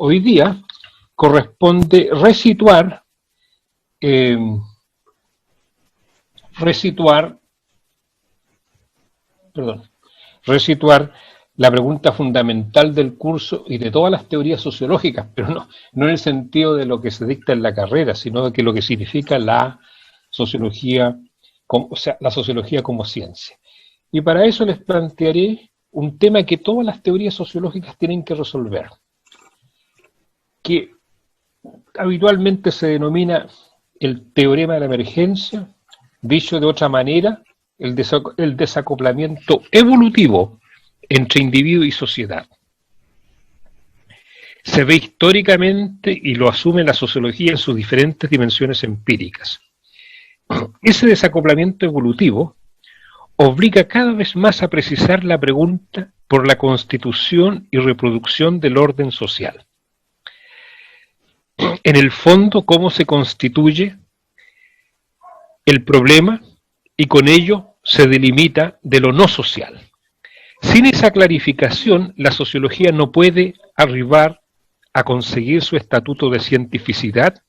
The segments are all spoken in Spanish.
Hoy día corresponde resituar la pregunta fundamental del curso y de todas las teorías sociológicas, pero no en el sentido de lo que se dicta en la carrera, sino de que lo que significa la sociología, la sociología como ciencia. Y para eso les plantearé un tema que todas las teorías sociológicas tienen que resolver, que habitualmente se denomina el teorema de la emergencia, dicho de otra manera, el desacoplamiento evolutivo entre individuo y sociedad. Se ve históricamente y lo asume la sociología en sus diferentes dimensiones empíricas. Ese desacoplamiento evolutivo obliga cada vez más a precisar la pregunta por la constitución y reproducción del orden social. En el fondo, cómo se constituye el problema y con ello se delimita de lo no social. Sin esa clarificación, la sociología no puede arribar a conseguir su estatuto de cientificidad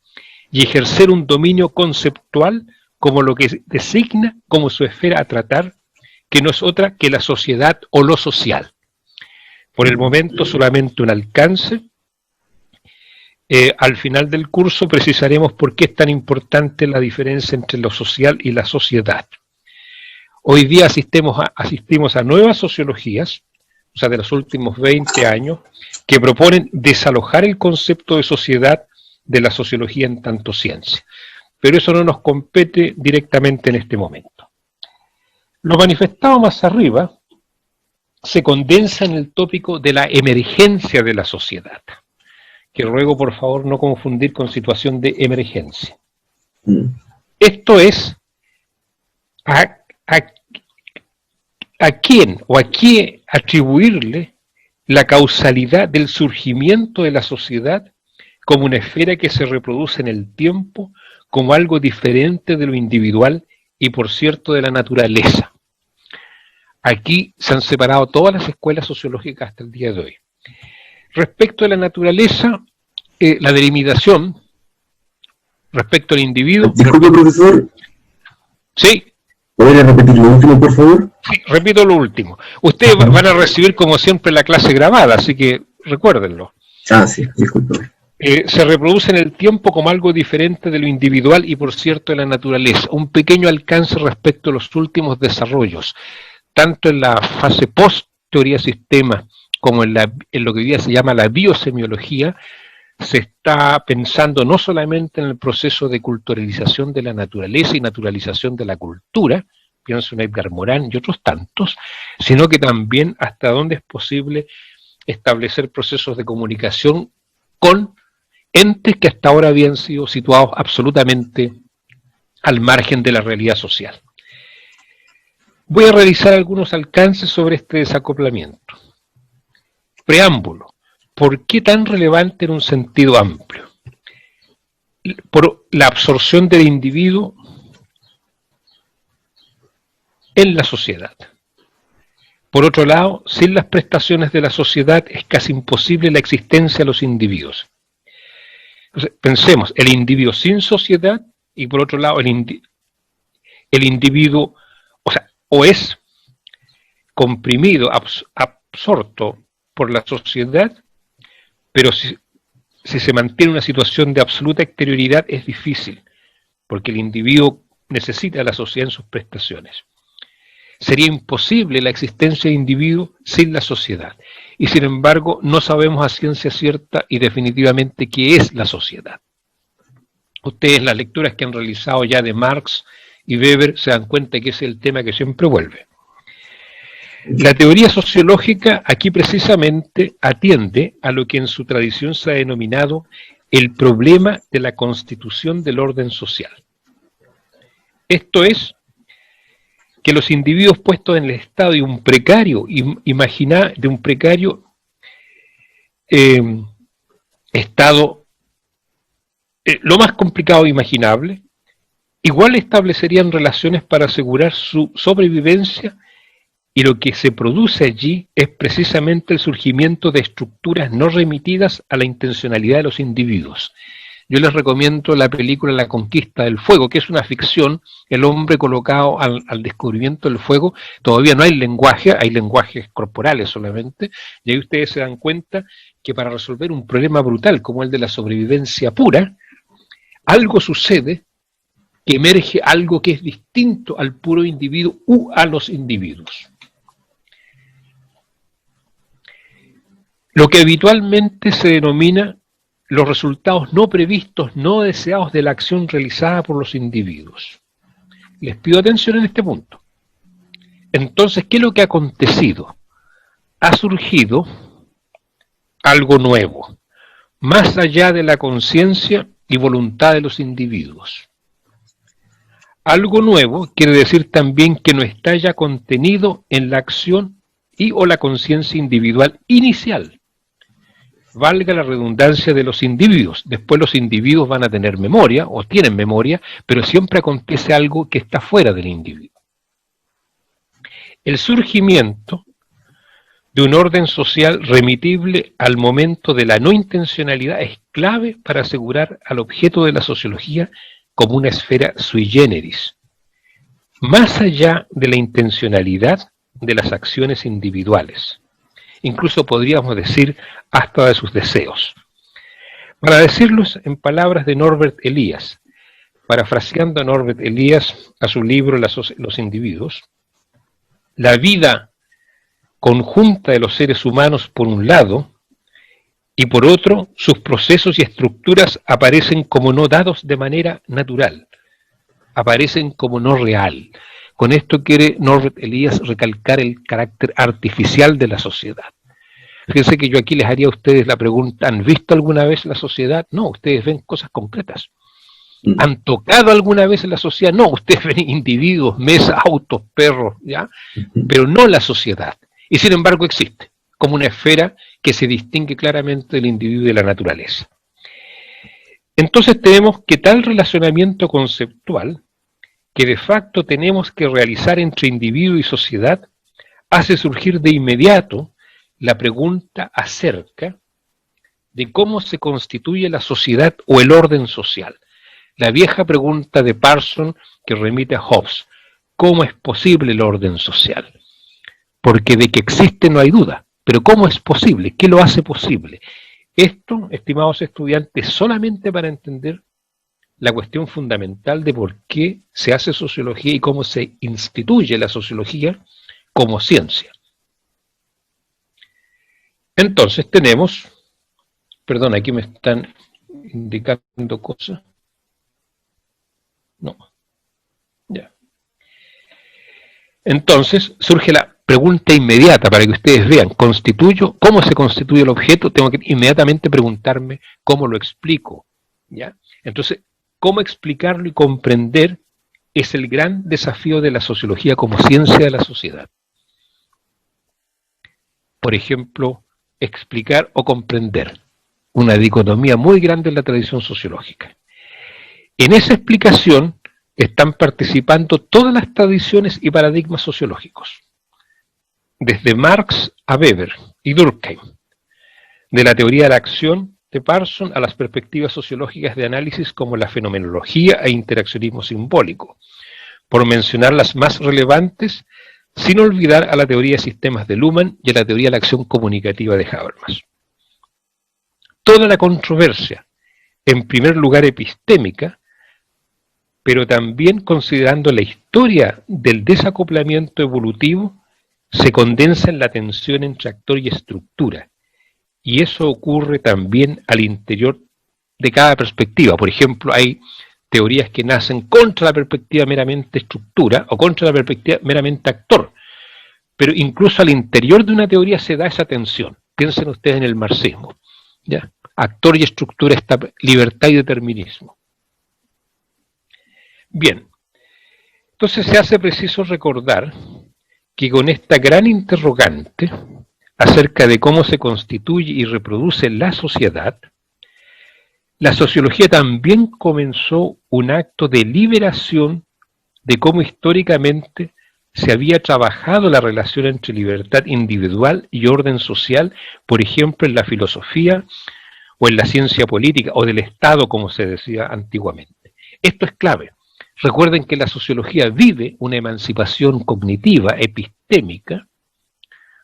y ejercer un dominio conceptual como lo que designa como su esfera a tratar, que no es otra que la sociedad o lo social. Por el momento solamente un alcance. Al final del curso precisaremos por qué es tan importante la diferencia entre lo social y la sociedad. Hoy día asistimos a nuevas sociologías, o sea, de los últimos 20 años, que proponen desalojar el concepto de sociedad de la sociología en tanto ciencia. Pero eso no nos compete directamente en este momento. Lo manifestado más arriba se condensa en el tópico de la emergencia de la sociedad, que ruego por favor no confundir con situación de emergencia. Esto es, ¿a quién o a qué atribuirle la causalidad del surgimiento de la sociedad como una esfera que se reproduce en el tiempo, como algo diferente de lo individual y por cierto de la naturaleza? Aquí se han separado todas las escuelas sociológicas hasta el día de hoy. Respecto a la naturaleza, la delimitación respecto al individuo... Disculpe, profesor. Sí. ¿Podría repetir lo último, por favor? Sí, repito lo último. Ustedes van a recibir, como siempre, la clase grabada, así que recuérdenlo. Ah, sí, disculpe. Se reproduce en el tiempo como algo diferente de lo individual y, por cierto, de la naturaleza. Un pequeño alcance respecto a los últimos desarrollos, tanto en la fase post-teoría-sistema como en lo que hoy día se llama la biosemiología. Se está pensando no solamente en el proceso de culturalización de la naturaleza y naturalización de la cultura, pienso en Edgar Morin y otros tantos, sino que también hasta dónde es posible establecer procesos de comunicación con entes que hasta ahora habían sido situados absolutamente al margen de la realidad social. Voy a realizar algunos alcances sobre este desacoplamiento. Preámbulo. ¿Por qué tan relevante en un sentido amplio? Por la absorción del individuo en la sociedad. Por otro lado, sin las prestaciones de la sociedad es casi imposible la existencia de los individuos. Entonces, pensemos, el individuo sin sociedad y por otro lado el individuo, o es comprimido, absorto por la sociedad, pero si se mantiene una situación de absoluta exterioridad es difícil, porque el individuo necesita a la sociedad en sus prestaciones. Sería imposible la existencia de individuo sin la sociedad, y sin embargo no sabemos a ciencia cierta y definitivamente qué es la sociedad. Ustedes, las lecturas que han realizado ya de Marx y Weber, se dan cuenta que ese es el tema que siempre vuelve. La teoría sociológica aquí precisamente atiende a lo que en su tradición se ha denominado el problema de la constitución del orden social. Esto es, que los individuos puestos en el estado de un precario, estado, lo más complicado imaginable, igual establecerían relaciones para asegurar su sobrevivencia Y lo que se produce allí es precisamente el surgimiento de estructuras no remitidas a la intencionalidad de los individuos. Yo les recomiendo la película La Conquista del Fuego, que es una ficción, el hombre colocado al descubrimiento del fuego, todavía no hay lenguaje, hay lenguajes corporales solamente, y ahí ustedes se dan cuenta que para resolver un problema brutal como el de la sobrevivencia pura, algo sucede que emerge algo que es distinto al puro individuo u a los individuos. Lo que habitualmente se denomina los resultados no previstos, no deseados de la acción realizada por los individuos. Les pido atención en este punto. Entonces, ¿qué es lo que ha acontecido? Ha surgido algo nuevo, más allá de la conciencia y voluntad de los individuos. Algo nuevo quiere decir también que no está ya contenido en la acción y o la conciencia individual inicial. Valga la redundancia de los individuos. Después los individuos van a tener memoria, o tienen memoria, pero siempre acontece algo que está fuera del individuo. El surgimiento de un orden social remitible al momento de la no intencionalidad es clave para asegurar al objeto de la sociología como una esfera sui generis, más allá de la intencionalidad de las acciones individuales. Incluso podríamos decir hasta de sus deseos. Para decirlos en palabras de Norbert Elias, parafraseando a Norbert Elias a su libro Los individuos, la vida conjunta de los seres humanos por un lado, y por otro, sus procesos y estructuras aparecen como no dados de manera natural, aparecen como no real. Con esto quiere Norbert Elias recalcar el carácter artificial de la sociedad. Fíjense que yo aquí les haría a ustedes la pregunta, ¿han visto alguna vez la sociedad? No, ustedes ven cosas concretas. ¿Han tocado alguna vez en la sociedad? No, ustedes ven individuos, mesas, autos, perros, ¿ya? Pero no la sociedad. Y sin embargo existe, como una esfera que se distingue claramente del individuo y de la naturaleza. Entonces tenemos que tal relacionamiento conceptual que de facto tenemos que realizar entre individuo y sociedad hace surgir de inmediato la pregunta acerca de cómo se constituye la sociedad o el orden social. La vieja pregunta de Parsons que remite a Hobbes, ¿cómo es posible el orden social? Porque de que existe no hay duda, pero ¿cómo es posible? ¿Qué lo hace posible? Esto, estimados estudiantes, solamente para entender la cuestión fundamental de por qué se hace sociología y cómo se instituye la sociología como ciencia. Entonces tenemos, perdón, aquí me están indicando cosas. No. Ya. Entonces surge la pregunta inmediata para que ustedes vean, ¿constituyo? ¿Cómo se constituye el objeto? Tengo que inmediatamente preguntarme cómo lo explico. ¿Ya? Entonces, ¿cómo explicarlo y comprender? Es el gran desafío de la sociología como ciencia de la sociedad. Por ejemplo, explicar o comprender. Una dicotomía muy grande en la tradición sociológica. En esa explicación están participando todas las tradiciones y paradigmas sociológicos, desde Marx a Weber y Durkheim, de la teoría de la acción de Parsons a las perspectivas sociológicas de análisis como la fenomenología e interaccionismo simbólico, por mencionar las más relevantes, sin olvidar a la teoría de sistemas de Luhmann y a la teoría de la acción comunicativa de Habermas. Toda la controversia, en primer lugar epistémica, pero también considerando la historia del desacoplamiento evolutivo, se condensa en la tensión entre actor y estructura, y eso ocurre también al interior de cada perspectiva. Por ejemplo, hay teorías que nacen contra la perspectiva meramente estructura o contra la perspectiva meramente actor, pero incluso al interior de una teoría se da esa tensión. Piensen ustedes en el marxismo, ¿ya? Actor y estructura, esta libertad y determinismo. Bien, entonces se hace preciso recordar que con esta gran interrogante acerca de cómo se constituye y reproduce la sociedad, la sociología también comenzó un acto de liberación de cómo históricamente se había trabajado la relación entre libertad individual y orden social, por ejemplo, en la filosofía o en la ciencia política o del Estado, como se decía antiguamente. Esto es clave. Recuerden que la sociología vive una emancipación cognitiva, epistémica,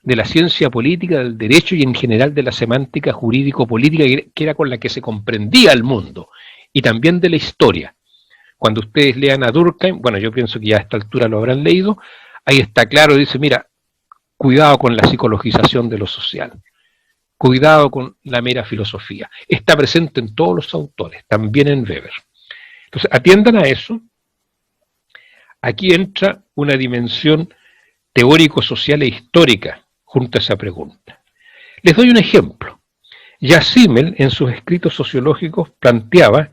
de la ciencia política, del derecho y en general de la semántica jurídico-política, que era con la que se comprendía el mundo, y también de la historia. Cuando ustedes lean a Durkheim, bueno, yo pienso que ya a esta altura lo habrán leído, ahí está claro, dice, mira, cuidado con la psicologización de lo social, cuidado con la mera filosofía. Está presente en todos los autores, también en Weber. Entonces, atiendan a eso. Aquí entra una dimensión teórico-social e histórica junto a esa pregunta. Les doy un ejemplo. Ya Simmel, en sus escritos sociológicos, planteaba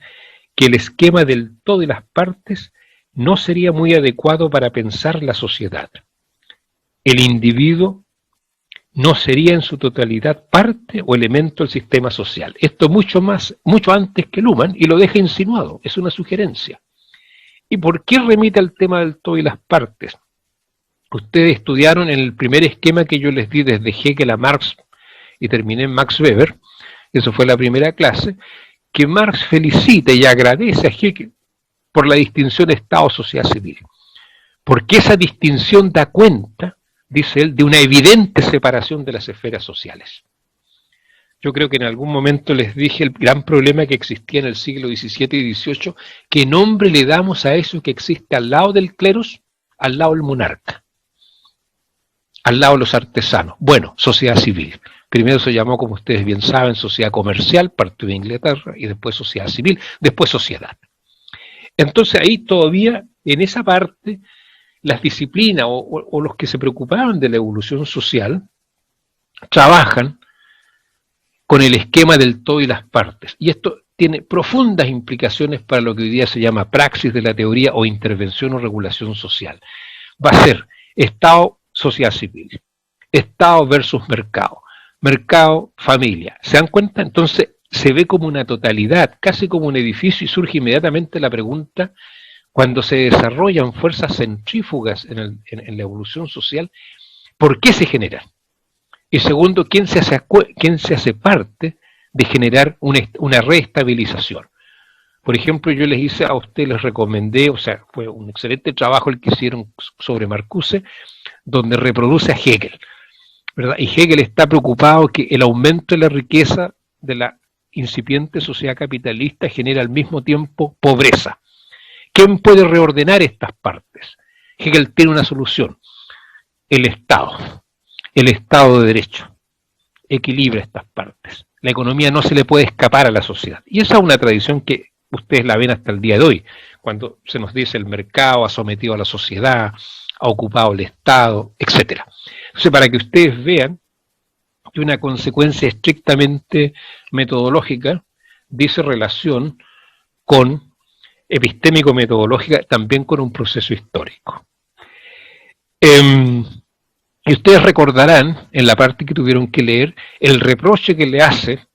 que el esquema del todo y las partes no sería muy adecuado para pensar la sociedad. El individuo no sería en su totalidad parte o elemento del sistema social. Esto mucho antes que Luhmann, y lo deja insinuado, es una sugerencia. ¿Y por qué remite al tema del todo y las partes? Ustedes estudiaron en el primer esquema que yo les di desde Hegel a Marx y terminé en Max Weber, eso fue la primera clase, que Marx felicita y agradece a Hegel por la distinción Estado-sociedad civil. Porque esa distinción da cuenta, dice él, de una evidente separación de las esferas sociales. Yo creo que en algún momento les dije el gran problema que existía en el siglo XVII y XVIII, ¿qué nombre le damos a eso que existe al lado del cleros, al lado del monarca? Al lado de los artesanos. Bueno, sociedad civil. Primero se llamó, como ustedes bien saben, sociedad comercial, partió de Inglaterra, y después sociedad civil, después sociedad. Entonces ahí todavía, en esa parte, las disciplinas o los que se preocupaban de la evolución social, trabajan con el esquema del todo y las partes. Y esto tiene profundas implicaciones para lo que hoy día se llama praxis de la teoría o intervención o regulación social. Va a ser Estado, sociedad civil, Estado versus mercado, mercado, familia. ¿Se dan cuenta? Entonces se ve como una totalidad, casi como un edificio, y surge inmediatamente la pregunta, cuando se desarrollan fuerzas centrífugas en la evolución social, ¿por qué se generan? Y segundo, ¿quién se hace parte de generar una reestabilización? Por ejemplo, yo les hice a ustedes, les recomendé, o sea, fue un excelente trabajo el que hicieron sobre Marcuse, donde reproduce a Hegel, ¿verdad? Y Hegel está preocupado que el aumento de la riqueza de la incipiente sociedad capitalista genera al mismo tiempo pobreza. ¿Quién puede reordenar estas partes? Hegel tiene una solución: el Estado de Derecho, equilibra estas partes. La economía no se le puede escapar a la sociedad. Y esa es una tradición que ustedes la ven hasta el día de hoy, cuando se nos dice el mercado ha sometido a la sociedad, ha ocupado el Estado, etc. Entonces, para que ustedes vean que una consecuencia estrictamente metodológica dice relación con epistémico-metodológica, también con un proceso histórico. Y ustedes recordarán, en la parte que tuvieron que leer, el reproche que le hace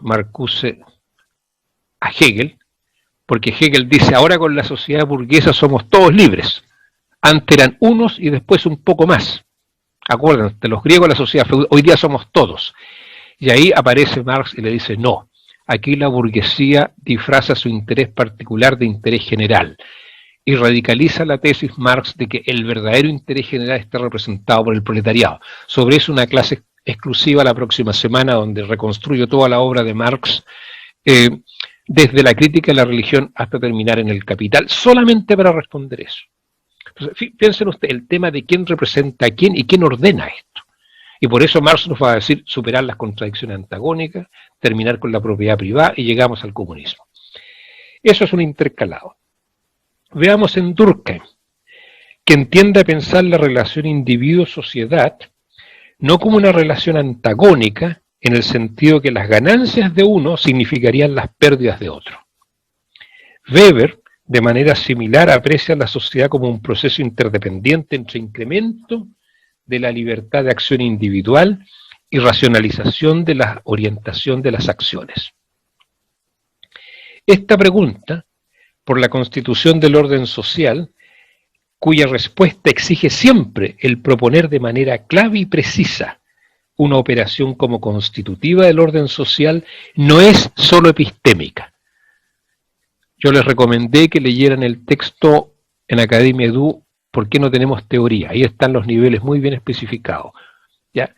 Marcuse a Hegel, porque Hegel dice, ahora con la sociedad burguesa somos todos libres. Antes eran unos y después un poco más. Acuérdense, de los griegos la sociedad feudal, hoy día somos todos. Y ahí aparece Marx y le dice, no, aquí la burguesía disfraza su interés particular de interés general. Y radicaliza la tesis Marx de que el verdadero interés general está representado por el proletariado. Sobre eso una clase exclusiva la próxima semana, donde reconstruyo toda la obra de Marx, desde la crítica de la religión hasta terminar en el Capital, solamente para responder eso. Entonces, piensen ustedes, el tema de quién representa a quién y quién ordena esto. Y por eso Marx nos va a decir superar las contradicciones antagónicas, terminar con la propiedad privada y llegamos al comunismo. Eso es un intercalado. Veamos en Durkheim, que entiende a pensar la relación individuo-sociedad no como una relación antagónica, en el sentido que las ganancias de uno significarían las pérdidas de otro. Weber, de manera similar, aprecia la sociedad como un proceso interdependiente entre incremento de la libertad de acción individual y racionalización de la orientación de las acciones. Esta pregunta, por la constitución del orden social, cuya respuesta exige siempre el proponer de manera clave y precisa una operación como constitutiva del orden social, no es solo epistémica. Yo les recomendé que leyeran el texto en Academia Edu, ¿por qué no tenemos teoría? Ahí están los niveles muy bien especificados. ¿Ya?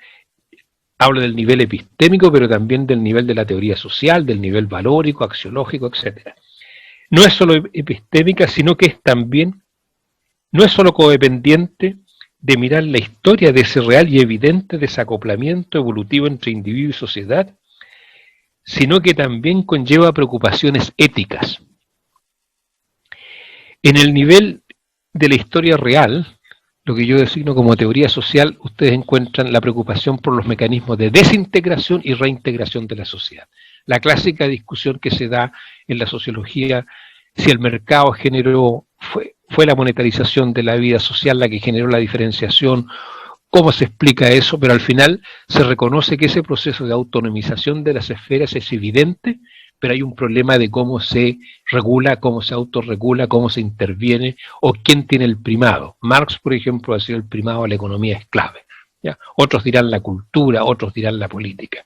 Hablo del nivel epistémico, pero también del nivel de la teoría social, del nivel valórico, axiológico, etc. No es solo epistémica, sino que es también, no es solo codependiente de mirar la historia de ese real y evidente desacoplamiento evolutivo entre individuo y sociedad, sino que también conlleva preocupaciones éticas. En el nivel de la historia real, lo que yo designo como teoría social, ustedes encuentran la preocupación por los mecanismos de desintegración y reintegración de la sociedad. La clásica discusión que se da en la sociología, si el mercado generó, fue la monetarización de la vida social la que generó la diferenciación, cómo se explica eso, pero al final se reconoce que ese proceso de autonomización de las esferas es evidente, pero hay un problema de cómo se regula, cómo se autorregula, cómo se interviene, o quién tiene el primado. Marx, por ejemplo, ha sido el primado a la economía es clave. ¿Ya? Otros dirán la cultura, otros dirán la política.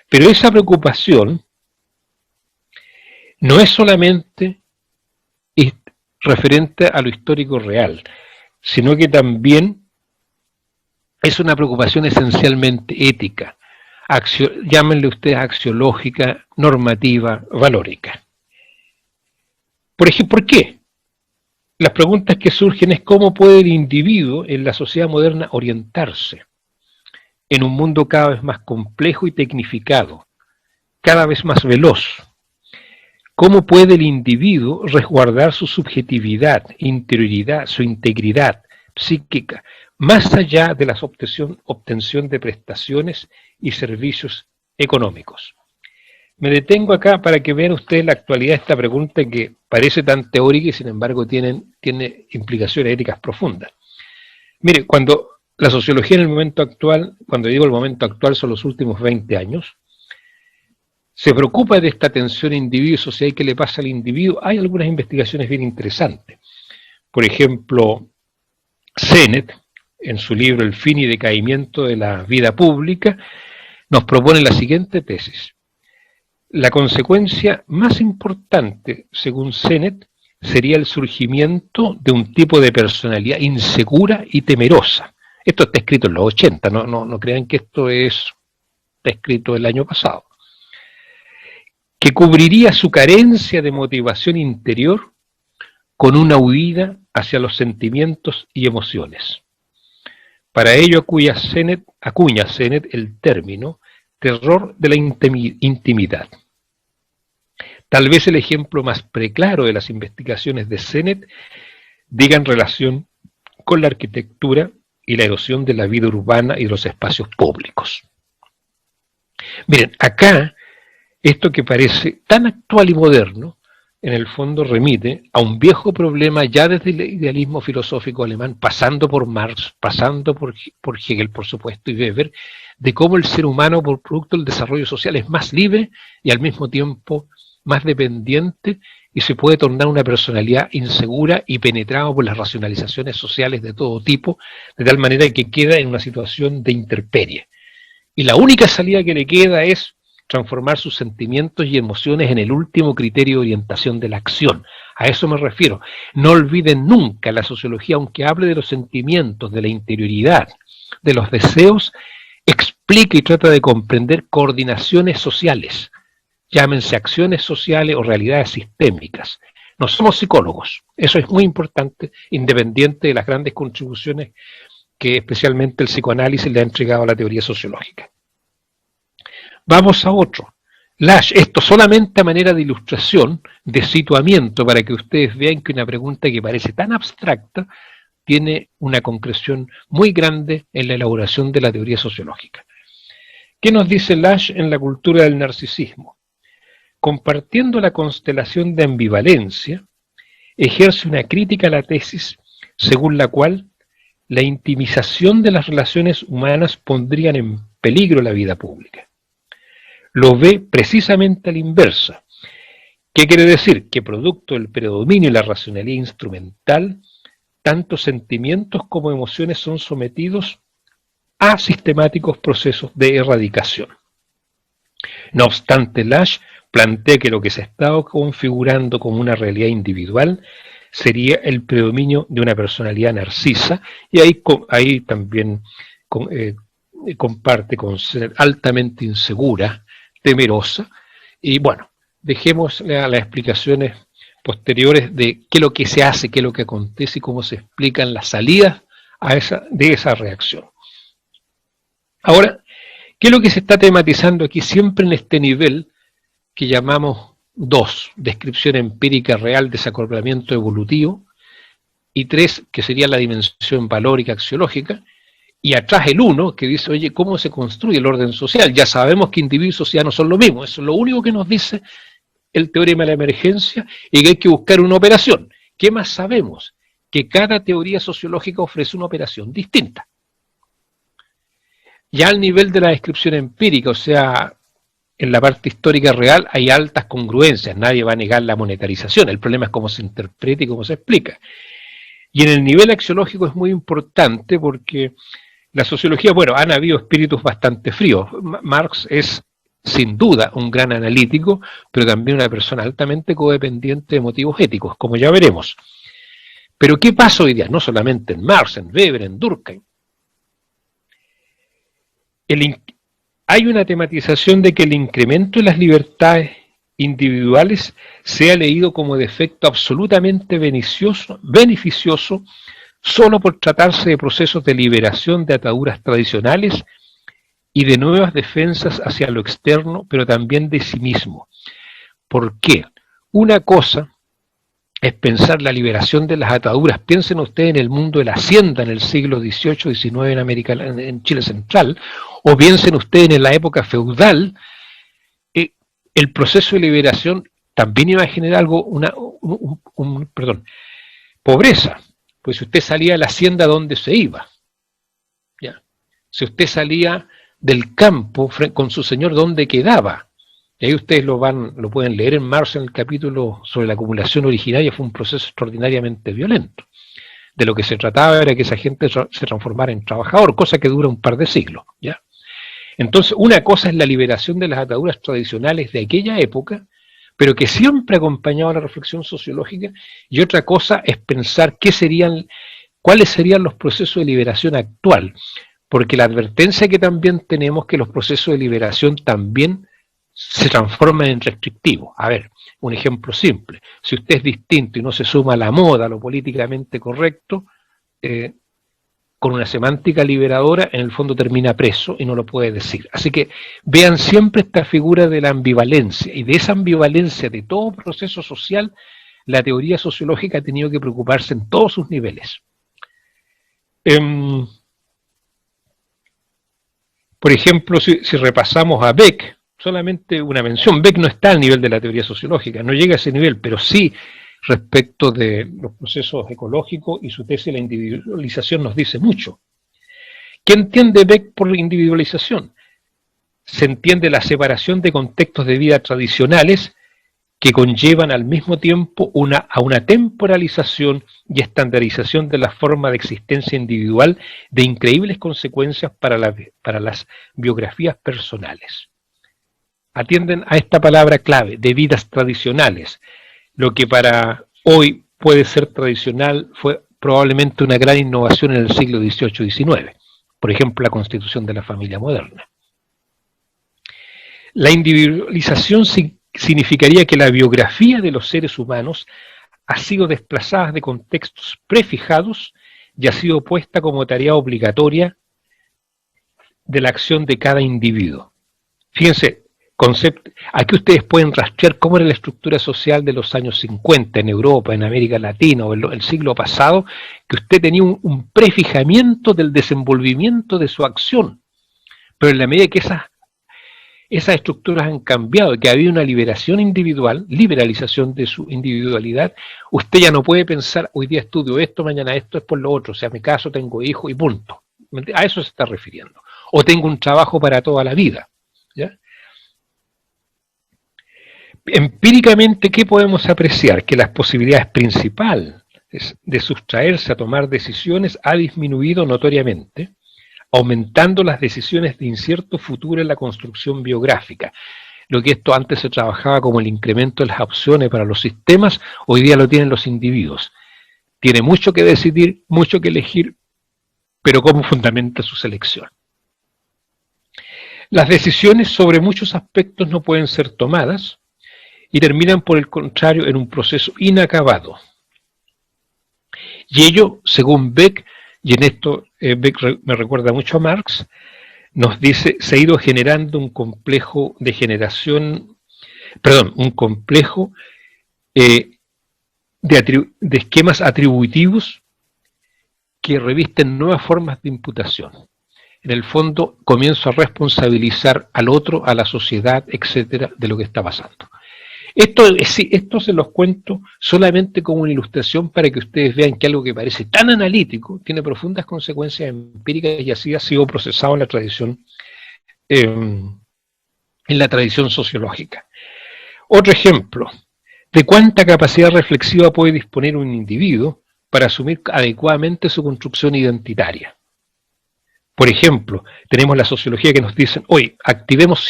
Pero esa preocupación no es solamente referente a lo histórico real, sino que también es una preocupación esencialmente ética. Llámenle ustedes axiológica, normativa, valórica. Por ejemplo, ¿por qué? Las preguntas que surgen es cómo puede el individuo en la sociedad moderna orientarse en un mundo cada vez más complejo y tecnificado, cada vez más veloz. ¿Cómo puede el individuo resguardar su subjetividad, interioridad, su integridad psíquica, más allá de la obtención de prestaciones y servicios económicos? Me detengo acá para que vean ustedes la actualidad de esta pregunta que parece tan teórica y sin embargo tiene implicaciones éticas profundas. Mire, cuando la sociología en el momento actual, cuando digo el momento actual son los últimos 20 años, se preocupa de esta tensión individuo y sociedad y qué le pasa al individuo. Hay algunas investigaciones bien interesantes. Por ejemplo, Sennett, en su libro El fin y decaimiento de la vida pública, nos propone la siguiente tesis. La consecuencia más importante, según Sennett, sería el surgimiento de un tipo de personalidad insegura y temerosa. Esto está escrito en los 80, no crean que esto está escrito el año pasado. Que cubriría su carencia de motivación interior con una huida hacia los sentimientos y emociones. Para ello acuña Sennett el término terror de la intimidad. Tal vez el ejemplo más preclaro de las investigaciones de Sennett diga en relación con la arquitectura y la erosión de la vida urbana y de los espacios públicos. Miren, acá, esto que parece tan actual y moderno, en el fondo remite a un viejo problema ya desde el idealismo filosófico alemán, pasando por Marx, pasando por Hegel, por supuesto, y Weber, de cómo el ser humano, por producto del desarrollo social, es más libre y al mismo tiempo más dependiente y se puede tornar una personalidad insegura y penetrado por las racionalizaciones sociales de todo tipo, de tal manera que queda en una situación de intemperie. Y la única salida que le queda es transformar sus sentimientos y emociones en el último criterio de orientación de la acción. A eso me refiero. No olviden nunca la sociología, aunque hable de los sentimientos, de la interioridad, de los deseos, explica y trata de comprender coordinaciones sociales, llámense acciones sociales o realidades sistémicas. No somos psicólogos, eso es muy importante, independiente de las grandes contribuciones que especialmente el psicoanálisis le ha entregado a la teoría sociológica. Vamos a otro. Lasch, esto solamente a manera de ilustración, de situamiento, para que ustedes vean que una pregunta que parece tan abstracta tiene una concreción muy grande en la elaboración de la teoría sociológica. ¿Qué nos dice Lasch en la cultura del narcisismo? Compartiendo la constelación de ambivalencia, ejerce una crítica a la tesis según la cual la intimización de las relaciones humanas pondrían en peligro la vida pública. Lo ve precisamente a la inversa. ¿Qué quiere decir? Que producto del predominio y la racionalidad instrumental, tanto sentimientos como emociones son sometidos a sistemáticos procesos de erradicación. No obstante, Lasch plantea que lo que se está configurando como una realidad individual sería el predominio de una personalidad narcisa, y ahí también comparte con ser altamente insegura, temerosa, y bueno, dejemos las explicaciones posteriores de qué es lo que se hace, qué es lo que acontece y cómo se explican las salidas de esa reacción. Ahora, ¿qué es lo que se está tematizando aquí siempre en este nivel que llamamos 2, descripción empírica real, desacoplamiento evolutivo, y 3, que sería la dimensión valórica axiológica, y atrás el 1, que dice, oye, ¿cómo se construye el orden social? Ya sabemos que individuo y sociedad no son lo mismo, eso es lo único que nos dice el teorema de la emergencia, y que hay que buscar una operación. ¿Qué más sabemos? Que cada teoría sociológica ofrece una operación distinta. Ya al nivel de la descripción empírica, o sea, en la parte histórica real hay altas congruencias, nadie va a negar la monetarización, el problema es cómo se interpreta y cómo se explica. Y en el nivel axiológico es muy importante porque la sociología, bueno, han habido espíritus bastante fríos. Marx es sin duda un gran analítico, pero también una persona altamente codependiente de motivos éticos, como ya veremos. Pero ¿qué pasa hoy día? No solamente en Marx, en Weber, en Durkheim. Hay una tematización de que el incremento de las libertades individuales sea leído como defecto absolutamente beneficioso solo por tratarse de procesos de liberación de ataduras tradicionales y de nuevas defensas hacia lo externo, pero también de sí mismo. ¿Por qué? Una cosa es pensar la liberación de las ataduras. Piensen ustedes en el mundo de la hacienda en el siglo XVIII, XIX en Chile central, o piensen ustedes en la época feudal. El proceso de liberación también iba a generar pobreza. Pues si usted salía de la hacienda, ¿dónde se iba? ¿Ya? Si usted salía del campo con su señor, ¿dónde quedaba? Y ahí ustedes lo pueden leer en Marx en el capítulo sobre la acumulación originaria. Fue un proceso extraordinariamente violento. De lo que se trataba era que esa gente se transformara en trabajador, cosa que dura un par de siglos, ¿ya? Entonces, una cosa es la liberación de las ataduras tradicionales de aquella época, pero que siempre acompañaba la reflexión sociológica, y otra cosa es pensar cuáles serían los procesos de liberación actual, porque la advertencia que también tenemos es que los procesos de liberación también se transforman en restrictivos. A ver, un ejemplo simple: si usted es distinto y no se suma a la moda, a lo políticamente correcto, con una semántica liberadora, en el fondo termina preso y no lo puede decir. Así que vean siempre esta figura de la ambivalencia, y de esa ambivalencia de todo proceso social, la teoría sociológica ha tenido que preocuparse en todos sus niveles. Por ejemplo, si repasamos a Beck, solamente una mención: Beck no está al nivel de la teoría sociológica, no llega a ese nivel, pero sí respecto de los procesos ecológicos, y su tesis, la individualización, nos dice mucho. ¿Qué entiende Beck por individualización? Se entiende la separación de contextos de vida tradicionales que conllevan al mismo tiempo a una temporalización y estandarización de la forma de existencia individual, de increíbles consecuencias para las biografías personales. Atienden a esta palabra clave, de vidas tradicionales. Lo que para hoy puede ser tradicional fue probablemente una gran innovación en el siglo XVIII y XIX. Por ejemplo, la constitución de la familia moderna. La individualización significaría que la biografía de los seres humanos ha sido desplazada de contextos prefijados y ha sido puesta como tarea obligatoria de la acción de cada individuo. Fíjense, aquí ustedes pueden rastrear cómo era la estructura social de los años 50 en Europa, en América Latina o en el siglo pasado, que usted tenía un prefijamiento del desenvolvimiento de su acción. Pero en la medida que esas estructuras han cambiado, que ha habido una liberación individual, liberalización de su individualidad, usted ya no puede pensar: hoy día estudio esto, mañana esto, es por lo otro, o sea, me caso, tengo hijos y punto. A eso se está refiriendo. O tengo un trabajo para toda la vida, ¿ya? Empíricamente, ¿qué podemos apreciar? Que las posibilidades principales de sustraerse a tomar decisiones ha disminuido notoriamente, aumentando las decisiones de incierto futuro en la construcción biográfica. Lo que esto antes se trabajaba como el incremento de las opciones para los sistemas, hoy día lo tienen los individuos. Tiene mucho que decidir, mucho que elegir, pero ¿cómo fundamenta su selección? Las decisiones sobre muchos aspectos no pueden ser tomadas y terminan, por el contrario, en un proceso inacabado. Y ello, según Beck, y en esto Beck me recuerda mucho a Marx, nos dice, se ha ido generando un complejo de generación, un complejo de esquemas atributivos que revisten nuevas formas de imputación. En el fondo, comienzo a responsabilizar al otro, a la sociedad, etcétera, de lo que está pasando. Esto se los cuento solamente como una ilustración para que ustedes vean que algo que parece tan analítico tiene profundas consecuencias empíricas y así ha sido procesado en la tradición sociológica. Otro ejemplo, de cuánta capacidad reflexiva puede disponer un individuo para asumir adecuadamente su construcción identitaria. Por ejemplo, tenemos la sociología que nos dicen, hoy activemos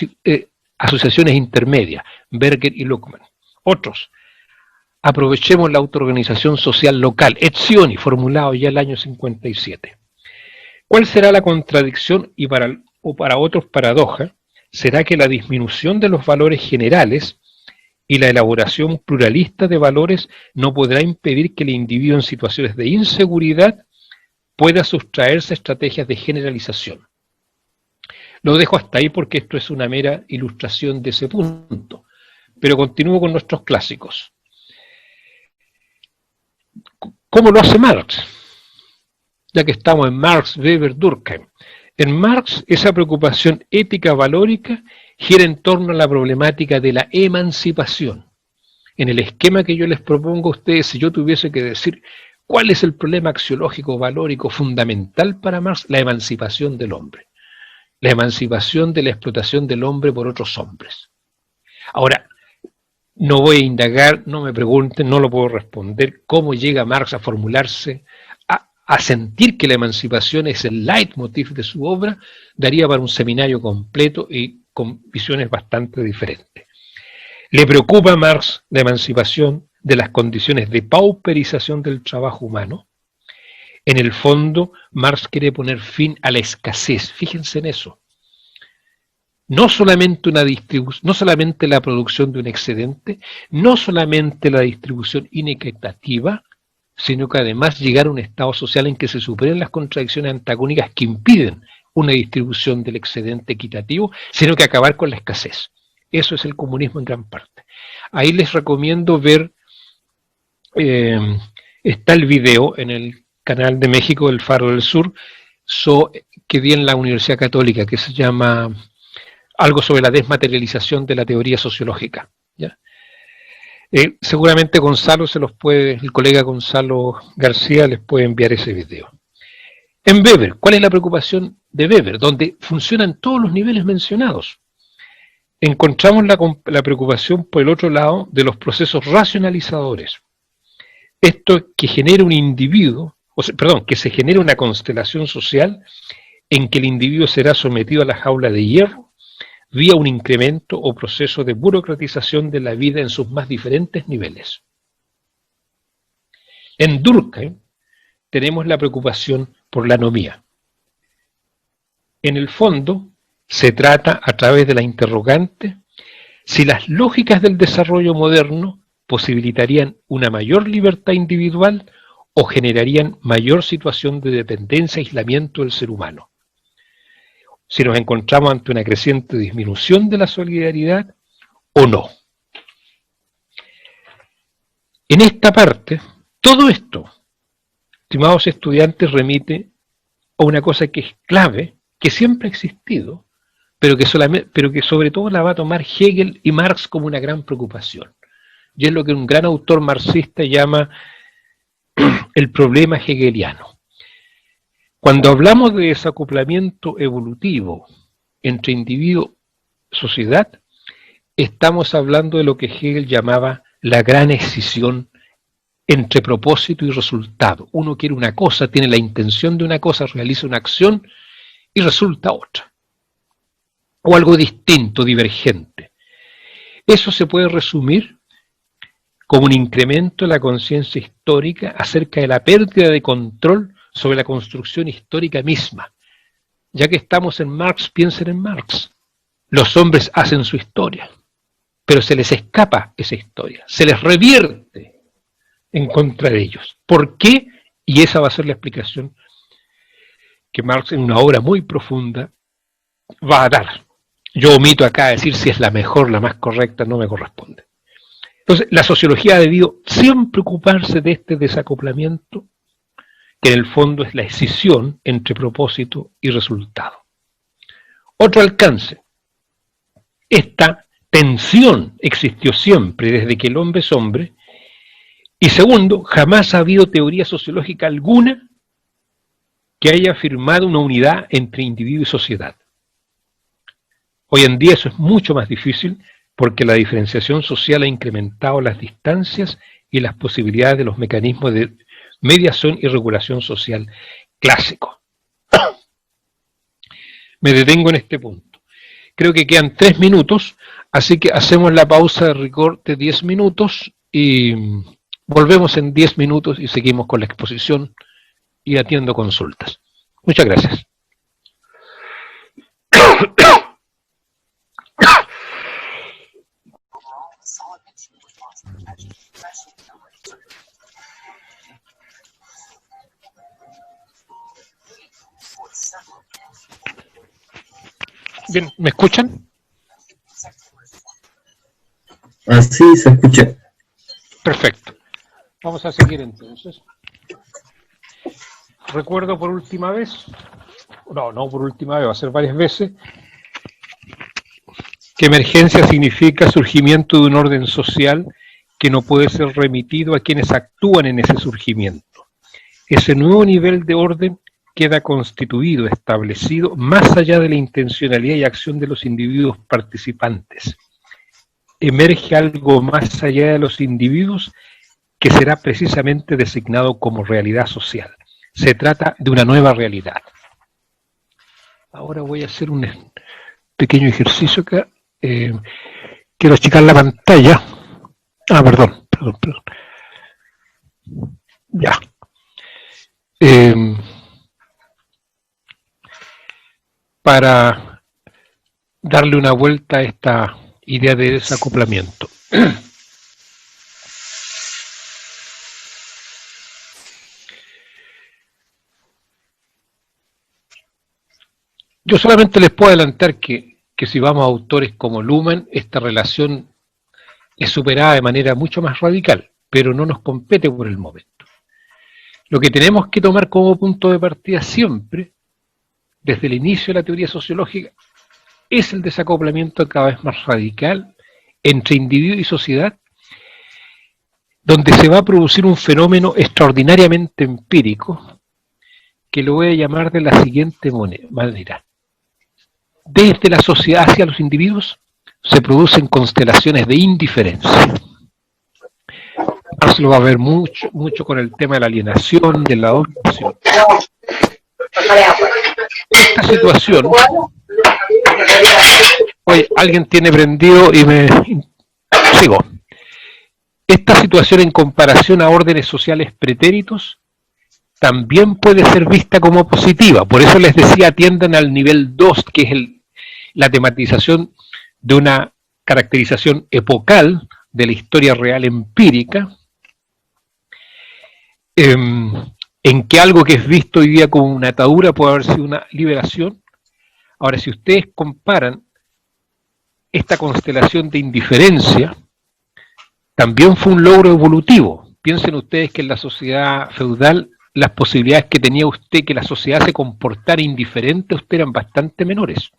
asociaciones intermedias, Berger y Luckmann. Otros, aprovechemos la autoorganización social local, Etzioni, formulado ya el año 57. ¿Cuál será la contradicción y para otros paradoja? Será que la disminución de los valores generales y la elaboración pluralista de valores no podrá impedir que el individuo en situaciones de inseguridad pueda sustraerse a estrategias de generalización. Lo dejo hasta ahí porque esto es una mera ilustración de ese punto. Pero continúo con nuestros clásicos. ¿Cómo lo hace Marx? Ya que estamos en Marx, Weber, Durkheim. En Marx, esa preocupación ética valórica gira en torno a la problemática de la emancipación. En el esquema que yo les propongo a ustedes, si yo tuviese que decir cuál es el problema axiológico, valórico, fundamental para Marx, la emancipación del hombre. La emancipación de la explotación del hombre por otros hombres. Ahora, no voy a indagar, no me pregunten, no lo puedo responder, cómo llega Marx a formularse, a sentir que la emancipación es el leitmotiv de su obra, daría para un seminario completo y con visiones bastante diferentes. Le preocupa a Marx la emancipación de las condiciones de pauperización del trabajo humano. En el fondo, Marx quiere poner fin a la escasez, fíjense en eso. No solamente no solamente la producción de un excedente, no solamente la distribución inequitativa, sino que además llegar a un estado social en que se superen las contradicciones antagónicas que impiden una distribución del excedente equitativo, sino que acabar con la escasez. Eso es el comunismo en gran parte. Ahí les recomiendo ver, está el video en el canal de México, El Faro del Sur, que di en la Universidad Católica, que se llama algo sobre la desmaterialización de la teoría sociológica. ¿Ya? Seguramente Gonzalo el colega Gonzalo García les puede enviar ese video. En Weber, ¿cuál es la preocupación de Weber? Donde funcionan todos los niveles mencionados. Encontramos la preocupación por el otro lado de los procesos racionalizadores. Esto que genera un individuo, que se genera una constelación social en que el individuo será sometido a la jaula de hierro vía un incremento o proceso de burocratización de la vida en sus más diferentes niveles. En Durkheim tenemos la preocupación por la anomía. En el fondo, se trata, a través de la interrogante, si las lógicas del desarrollo moderno posibilitarían una mayor libertad individual o generarían mayor situación de dependencia e aislamiento del ser humano. Si nos encontramos ante una creciente disminución de la solidaridad o no. En esta parte, todo esto, estimados estudiantes, remite a una cosa que es clave, que siempre ha existido, pero que sobre todo la va a tomar Hegel y Marx como una gran preocupación. Y es lo que un gran autor marxista llama el problema hegeliano. Cuando hablamos de desacoplamiento evolutivo entre individuo y sociedad, estamos hablando de lo que Hegel llamaba la gran escisión entre propósito y resultado. Uno quiere una cosa, tiene la intención de una cosa, realiza una acción y resulta otra. O algo distinto, divergente. Eso se puede resumir como un incremento de la conciencia histórica acerca de la pérdida de control sobre la construcción histórica misma. Ya que estamos en Marx, piensen en Marx. Los hombres hacen su historia, pero se les escapa esa historia, se les revierte en contra de ellos. ¿Por qué? Y esa va a ser la explicación que Marx, en una obra muy profunda, va a dar. Yo omito acá decir si es la mejor, la más correcta, no me corresponde. Entonces, la sociología ha debido siempre ocuparse de este desacoplamiento, que en el fondo es la escisión entre propósito y resultado. Otro alcance. Esta tensión existió siempre desde que el hombre es hombre. Y segundo, jamás ha habido teoría sociológica alguna que haya afirmado una unidad entre individuo y sociedad. Hoy en día eso es mucho más difícil porque la diferenciación social ha incrementado las distancias y las posibilidades de los mecanismos de mediación y regulación social clásicos. Me detengo en este punto. Creo que quedan 3 minutos, así que hacemos la pausa de rigor de 10 minutos y volvemos en 10 minutos y seguimos con la exposición y atiendo consultas. Muchas gracias. Bien, ¿me escuchan? Así se escucha. Perfecto. Vamos a seguir entonces. Recuerdo por última vez, no por última vez, va a ser varias veces, que emergencia significa surgimiento de un orden social que no puede ser remitido a quienes actúan en ese surgimiento. Ese nuevo nivel de orden queda constituido, establecido, más allá de la intencionalidad y acción de los individuos participantes. Emerge algo más allá de los individuos que será precisamente designado como realidad social. Se trata de una nueva realidad. Ahora voy a hacer un pequeño ejercicio acá. Quiero achicar la pantalla. Perdón. Ya. Para darle una vuelta a esta idea de desacoplamiento. Yo solamente les puedo adelantar que si vamos a autores como Luhmann, esta relación es superada de manera mucho más radical, pero no nos compete por el momento. Lo que tenemos que tomar como punto de partida siempre, desde el inicio de la teoría sociológica, es el desacoplamiento cada vez más radical entre individuo y sociedad, donde se va a producir un fenómeno extraordinariamente empírico, que lo voy a llamar de la siguiente manera. Desde la sociedad hacia los individuos se producen constelaciones de indiferencia. Marx lo va a ver mucho con el tema de la alienación, de la adopción. Esta situación, oye, alguien tiene prendido y me sigo. Esta situación en comparación a órdenes sociales pretéritos también puede ser vista como positiva. Por eso les decía, atiendan al nivel 2, que es la tematización de una caracterización epocal de la historia real empírica, en que algo que es visto hoy día como una atadura puede haber sido una liberación. Ahora, si ustedes comparan esta constelación de indiferencia, también fue un logro evolutivo. Piensen ustedes que en la sociedad feudal las posibilidades que tenía usted que la sociedad se comportara indiferente a usted eran bastante menores.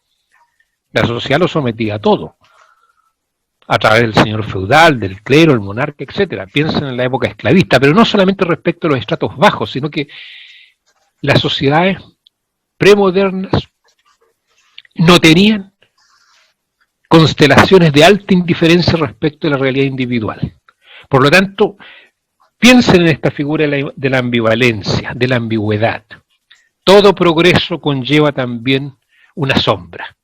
La sociedad lo sometía a todo, a través del señor feudal, del clero, el monarca, etcétera. Piensen en la época esclavista, pero no solamente respecto a los estratos bajos, sino que las sociedades premodernas no tenían constelaciones de alta indiferencia respecto a la realidad individual. Por lo tanto, Piensen en esta figura de la ambivalencia, de la ambigüedad. Todo progreso conlleva también una sombra.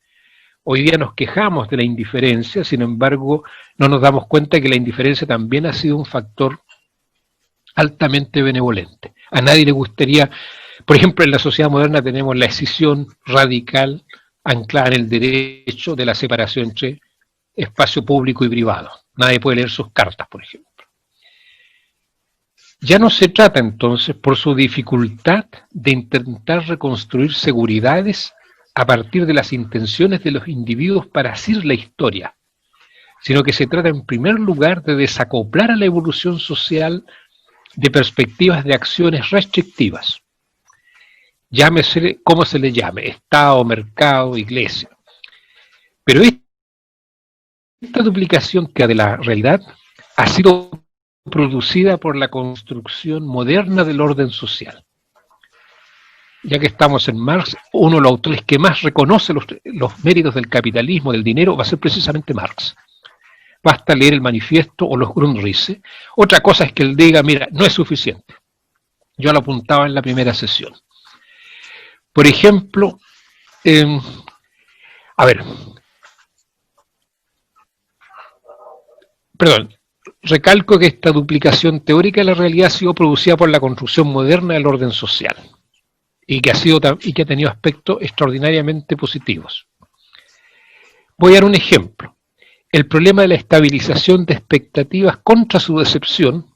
Hoy día nos quejamos de la indiferencia, sin embargo, no nos damos cuenta que la indiferencia también ha sido un factor altamente benevolente. A nadie le gustaría, por ejemplo, en la sociedad moderna tenemos la escisión radical anclada en el derecho de la separación entre espacio público y privado. Nadie puede leer sus cartas, por ejemplo. Ya no se trata entonces, por su dificultad, de intentar reconstruir seguridades a partir de las intenciones de los individuos para hacer la historia, sino que se trata en primer lugar de desacoplar a la evolución social de perspectivas de acciones restrictivas. Llámese como se le llame, Estado, mercado, iglesia. Pero esta duplicación que de la realidad ha sido producida por la construcción moderna del orden social. Ya que estamos en Marx, uno de los autores que más reconoce los méritos del capitalismo, del dinero, va a ser precisamente Marx. Basta leer el manifiesto o los Grundrisse. Otra cosa es que él diga, mira, no es suficiente. Yo lo apuntaba en la primera sesión. Por ejemplo, recalco que esta duplicación teórica de la realidad ha sido producida por la construcción moderna del orden social y que ha tenido aspectos extraordinariamente positivos. Voy a dar un ejemplo. El problema de la estabilización de expectativas contra su decepción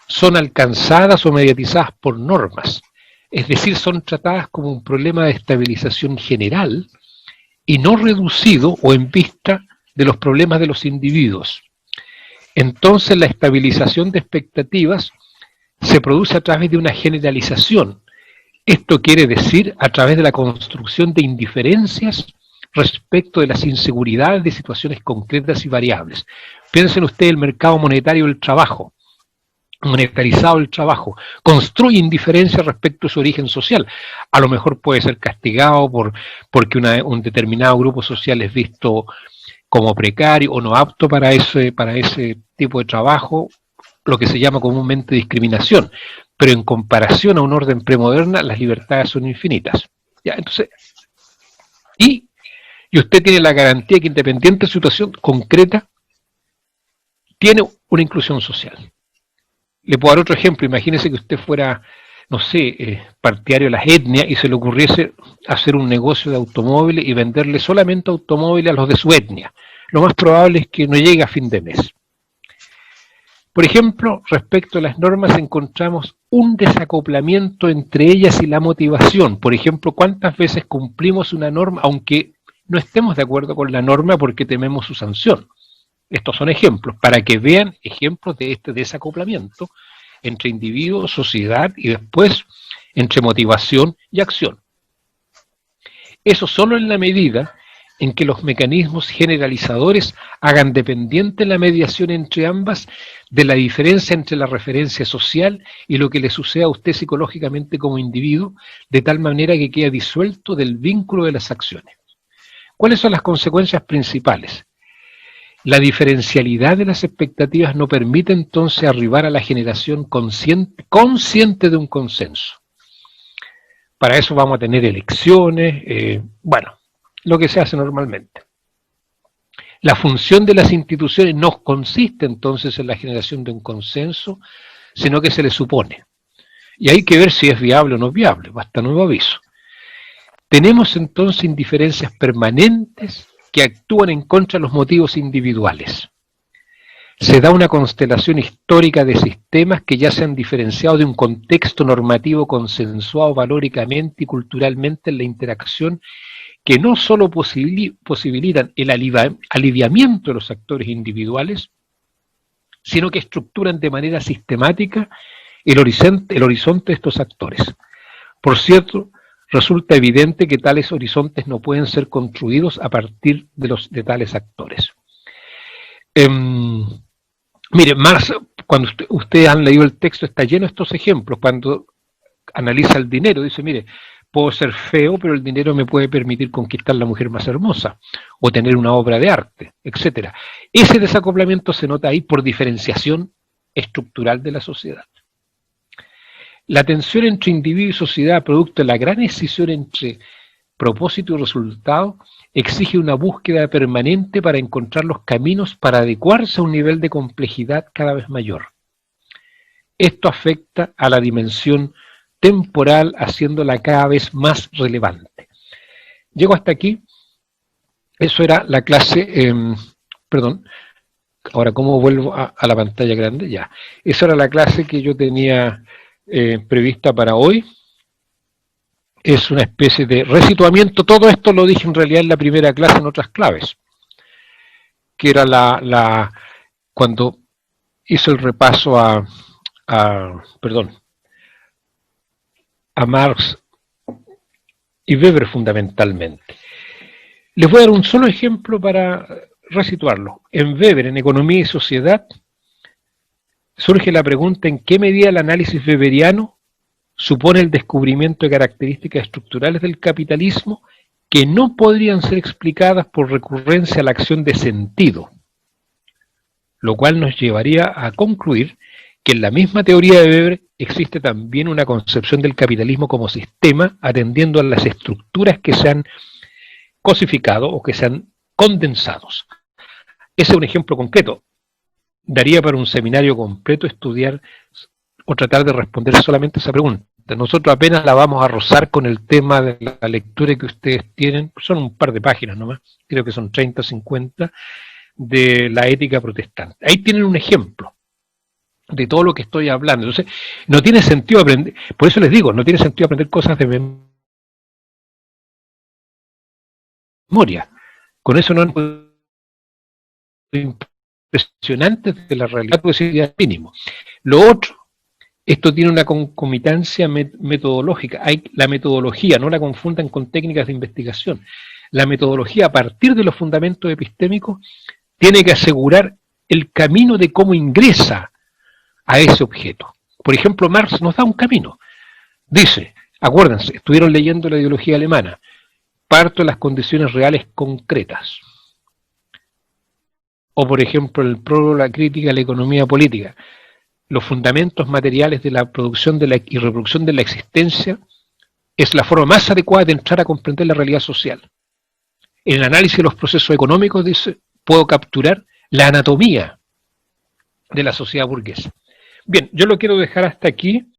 son alcanzadas o mediatizadas por normas, es decir, son tratadas como un problema de estabilización general y no reducido o en vista de los problemas de los individuos. Entonces la estabilización de expectativas se produce a través de una generalización. Esto quiere decir a través de la construcción de indiferencias respecto de las inseguridades de situaciones concretas y variables. Piensen ustedes el mercado monetario del trabajo, monetarizado el trabajo, construye indiferencia respecto a su origen social. A lo mejor puede ser castigado porque un determinado grupo social es visto como precario o no apto para ese tipo de trabajo, lo que se llama comúnmente discriminación. Pero en comparación a un orden premoderna, las libertades son infinitas. ¿Ya? Entonces, y usted tiene la garantía que independiente de su situación concreta, tiene una inclusión social. Le puedo dar otro ejemplo. Imagínese que usted fuera, no sé, partidario de las etnias y se le ocurriese hacer un negocio de automóviles y venderle solamente automóviles a los de su etnia. Lo más probable es que no llegue a fin de mes. Por ejemplo, respecto a las normas encontramos un desacoplamiento entre ellas y la motivación. Por ejemplo, ¿cuántas veces cumplimos una norma aunque no estemos de acuerdo con la norma porque tememos su sanción? Estos son ejemplos, para que vean ejemplos de este desacoplamiento entre individuo, sociedad y después entre motivación y acción. Eso solo en la medida en que los mecanismos generalizadores hagan dependiente la mediación entre ambas de la diferencia entre la referencia social y lo que le sucede a usted psicológicamente como individuo, de tal manera que queda disuelto del vínculo de las acciones. ¿Cuáles son las consecuencias principales? La diferencialidad de las expectativas no permite entonces arribar a la generación consciente de un consenso. Para eso vamos a tener elecciones, lo que se hace normalmente. La función de las instituciones no consiste entonces en la generación de un consenso, sino que se le supone. Y hay que ver si es viable o no es viable, basta nuevo aviso. Tenemos entonces indiferencias permanentes que actúan en contra de los motivos individuales. Se da una constelación histórica de sistemas que ya se han diferenciado de un contexto normativo consensuado valóricamente y culturalmente en la interacción, que no solo posibilitan el aliviamiento de los actores individuales, sino que estructuran de manera sistemática el horizonte de estos actores. Por cierto, resulta evidente que tales horizontes no pueden ser construidos a partir de tales actores. Mire, Marx, cuando ustedes han leído el texto, está lleno de estos ejemplos. Cuando analiza el dinero, dice, mire, puedo ser feo, pero el dinero me puede permitir conquistar la mujer más hermosa, o tener una obra de arte, etc. Ese desacoplamiento se nota ahí por diferenciación estructural de la sociedad. La tensión entre individuo y sociedad, producto de la gran escisión entre propósito y resultado, exige una búsqueda permanente para encontrar los caminos para adecuarse a un nivel de complejidad cada vez mayor. Esto afecta a la dimensión temporal, haciéndola cada vez más relevante. Llego hasta aquí. Eso era la clase, perdón, ahora cómo vuelvo a la pantalla grande, ya. Esa era la clase que yo tenía prevista para hoy. Es una especie de resituamiento. Todo esto lo dije en realidad en la primera clase en otras claves, que era cuando hizo el repaso a Marx y Weber fundamentalmente. Les voy a dar un solo ejemplo para resituarlo. En Weber, en Economía y Sociedad, surge la pregunta en qué medida el análisis weberiano supone el descubrimiento de características estructurales del capitalismo que no podrían ser explicadas por recurrencia a la acción de sentido, lo cual nos llevaría a concluir que en la misma teoría de Weber existe también una concepción del capitalismo como sistema, atendiendo a las estructuras que se han cosificado o que se han condensado. Ese es un ejemplo concreto. Daría para un seminario completo estudiar o tratar de responder solamente esa pregunta. Nosotros apenas la vamos a rozar con el tema de la lectura que ustedes tienen, son un par de páginas nomás, creo que son 30 o 50, de la ética protestante. Ahí tienen un ejemplo de todo lo que estoy hablando. Entonces, no tiene sentido aprender, por eso les digo, no tiene sentido aprender cosas de memoria. Con eso no impresionantes de la realidad, pues sería mínimo. Lo otro, esto tiene una concomitancia metodológica. La metodología, no la confundan con técnicas de investigación. La metodología, a partir de los fundamentos epistémicos, tiene que asegurar el camino de cómo ingresa a ese objeto. Por ejemplo, Marx nos da un camino. Dice, acuérdense, estuvieron leyendo la ideología alemana, parto de las condiciones reales concretas. O por ejemplo, el prólogo, la crítica a la economía política. Los fundamentos materiales de la producción y reproducción de la existencia es la forma más adecuada de entrar a comprender la realidad social. En el análisis de los procesos económicos, dice, puedo capturar la anatomía de la sociedad burguesa. Bien, yo lo quiero dejar hasta aquí.